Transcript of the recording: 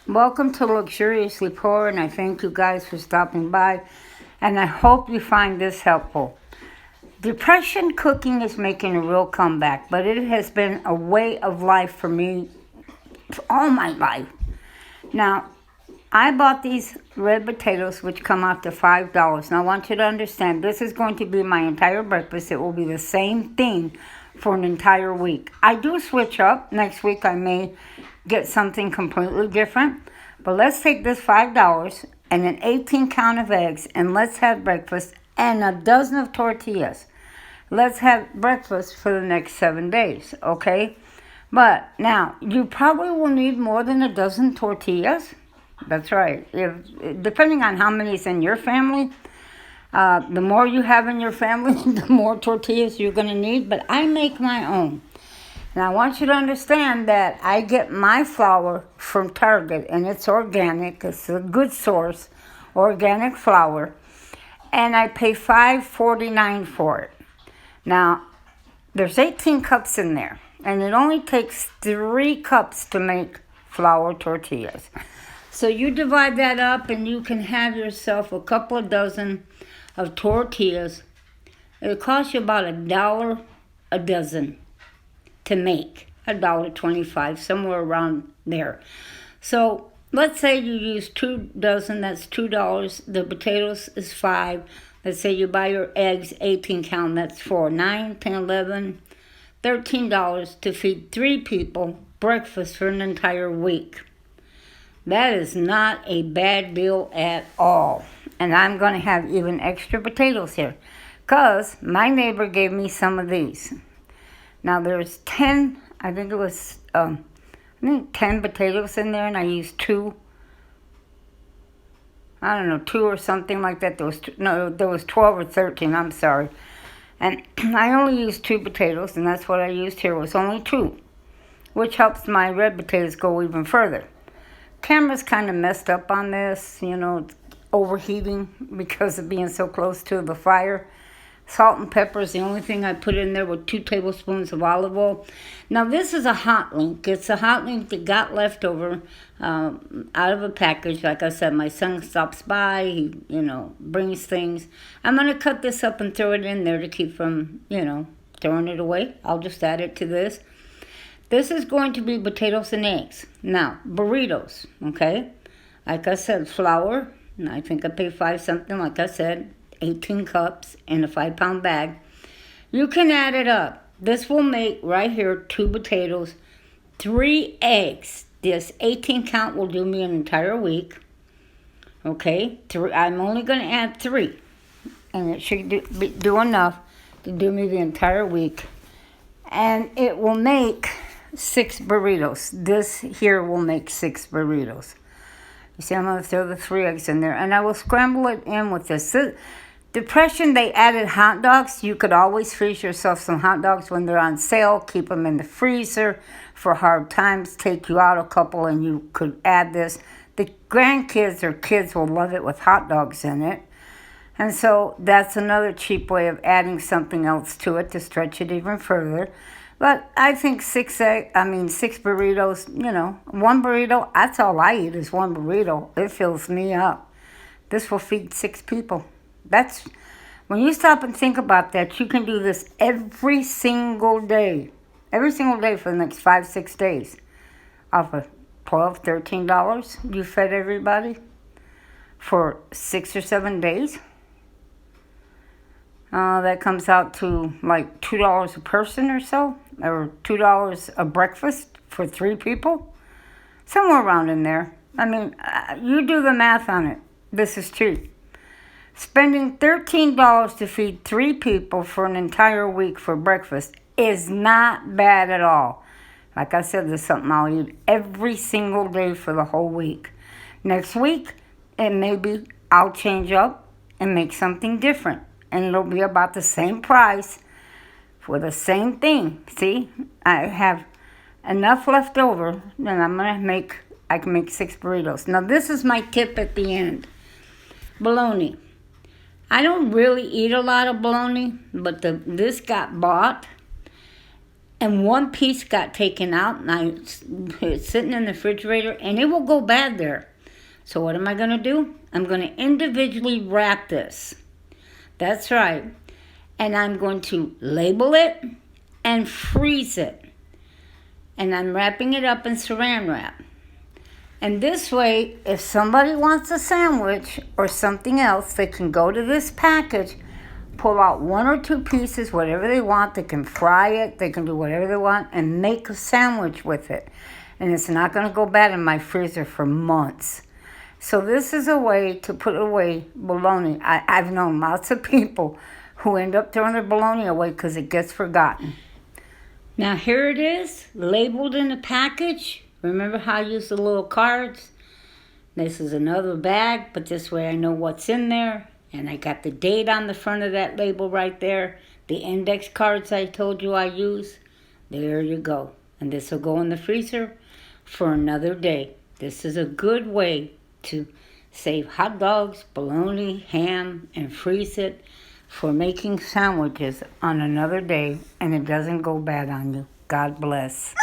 Welcome to Luxuriously Poor, and I thank you guys for stopping by, and I hope you find this helpful. Depression cooking is making a real comeback, but it has been a way of life for me all my life. Now, I bought these red potatoes, which come out to $5. Now, I want you to understand, this is going to be my entire breakfast. It will be the same thing for an entire week. I do switch up. Next week, I may get something completely different. But let's take this $5 and an 18 count of eggs, and let's have breakfast and a dozen of tortillas. Let's have breakfast for the next 7 days, okay? But now, you probably will need more than a dozen tortillas. That's right. Depending on how many is in your family, the more you have in your family, the more tortillas you're going to need. But I make my own. And I want you to understand that I get my flour from Target, and it's organic. It's a good source, organic flour. And I pay $5.49 for it. Now, there's 18 cups in there, and it only takes 3 cups to make flour tortillas. So you divide that up, and you can have yourself a couple of dozen of tortillas. It'll cost you about $1 a dozen to make, $1.25, somewhere around there. So let's say you use 2 dozen, that's $2. The potatoes is $5. Let's say you buy your eggs, 18 count, that's $4, $9, $10, $11, $13 to feed 3 people breakfast for an entire week. That is not a bad deal at all. And I'm going to have even extra potatoes here, because my neighbor gave me some of these. Now there's 10, I think it was 10 potatoes in there, and I used 2. I don't know, 2 or something like that. There was 12 or 13, I'm sorry. And I only used 2 potatoes, and that's what I used here, was only 2, which helps my red potatoes go even further. Camera's kind of messed up on this, it's overheating because of being so close to the fire. Salt and pepper is the only thing I put in there, with 2 tablespoons of olive oil. Now, this is a hot link. It's a hot link that got left over out of a package. Like I said, my son stops by. He, brings things. I'm going to cut this up and throw it in there to keep from, throwing it away. I'll just add it to this. This is going to be potatoes and eggs. Now, burritos, okay? Like I said, flour. And I think I paid $5 something, like I said. 18 cups in a 5-pound bag. You can add it up. This will make, right here, 2 potatoes, 3 eggs. This 18 count will do me an entire week. Okay? I'm only going to add 3. And it should do enough to do me the entire week. And it will make 6 burritos. This here will make 6 burritos. You see, I'm going to throw the 3 eggs in there. And I will scramble it in with this. Depression, they added hot dogs. You could always freeze yourself some hot dogs when they're on sale. Keep them in the freezer for hard times. Take you out a couple, and you could add this. The grandkids or kids will love it with hot dogs in it. And so that's another cheap way of adding something else to it to stretch it even further. But I think 6 burritos, 1 burrito, that's all I eat is 1 burrito. It fills me up. This will feed 6 people. When you stop and think about that, you can do this every single day. Every single day for the next 5-6 days. Off of $12, $13, you fed everybody for 6 or 7 days. That comes out to like $2 a person or so, or $2 a breakfast for 3 people. Somewhere around in there. You do the math on it. This is cheap. Spending $13 to feed 3 people for an entire week for breakfast is not bad at all. Like I said, there's something I'll eat every single day for the whole week. Next week, I'll change up and make something different. And it'll be about the same price for the same thing. See, I have enough left over, then I can make 6 burritos. Now, this is my tip at the end. Bologna. I don't really eat a lot of bologna, but this got bought. and one piece got taken out, and it's sitting in the refrigerator, and it will go bad there. So what am I going to do? I'm going to individually wrap this. That's right. And I'm going to label it and freeze it. And I'm wrapping it up in saran wrap. And this way, if somebody wants a sandwich or something else, they can go to this package, pull out 1 or 2 pieces, whatever they want. They can fry it, they can do whatever they want, and make a sandwich with it. And it's not going to go bad in my freezer for months. So this is a way to put away bologna. I've known lots of people who end up throwing their bologna away because it gets forgotten. Now here it is, labeled in the package. Remember how I used the little cards? This is another bag, but this way I know what's in there. And I got the date on the front of that label right there. The index cards I told you I use. There you go. And this will go in the freezer for another day. This is a good way to save hot dogs, bologna, ham, and freeze it for making sandwiches on another day, and it doesn't go bad on you. God bless.